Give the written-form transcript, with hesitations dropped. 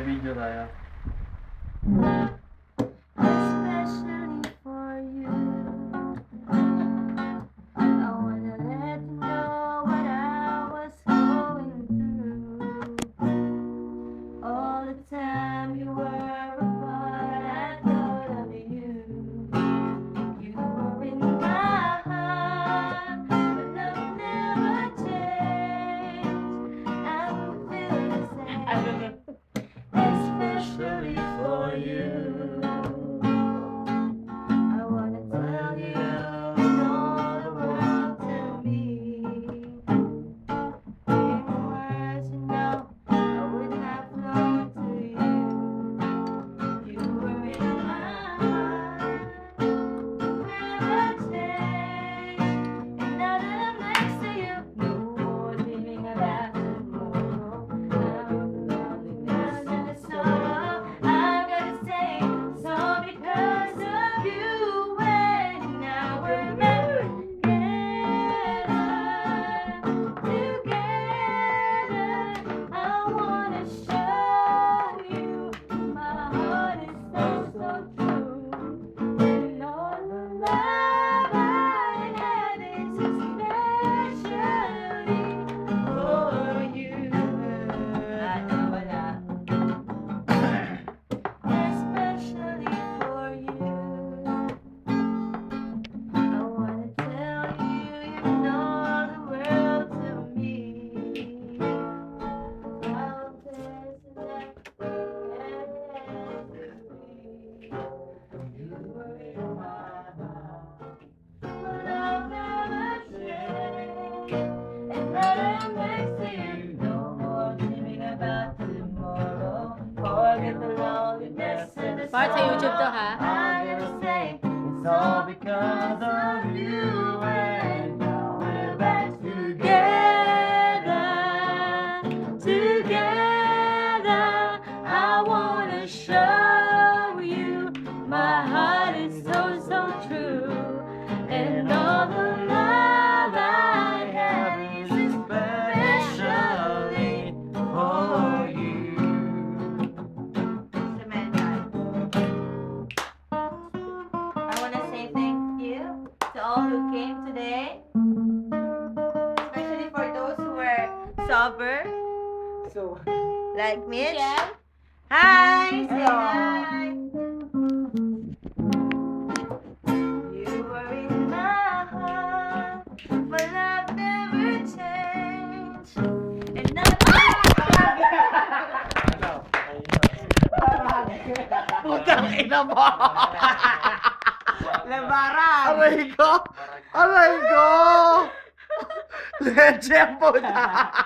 video tayo. Especially for you. I wanna let you know what I was going through. All the time you were apart, I thought of you. You were in my heart, but love never changed. I will feel the same. Especially for you. I wanna tell you and all the world to me. In words you know I would have flown to you. You were in my heart, never changed. And now that I'm next to you, no more dreaming about tomorrow. Loneliness and the sorrow, I gotta say, it's all because of you. And now we're back together. I wanna show you my heart is so true. And all the love I have is especially for you. Especially for you. I wanna tell you, you know the world to me. How there's you were in my heart, but I'll never change. And now that I'm next to you, no more dreaming about tomorrow. Forget the loneliness and the Part sa YouTube to, ha? I'm gonna say it's all because of you. And now we're back together, together. I wanna show you my heart is so true. And all the love I have is especially for you. I want to say thank you to all who came today, especially for those who were sober, So, like Mitch. Michelle? Hi! Say Hello. hi! You were in my heart, but love never changed. And putang ina mo! Lebaran! Aray ko! Aray ko! Leche po na!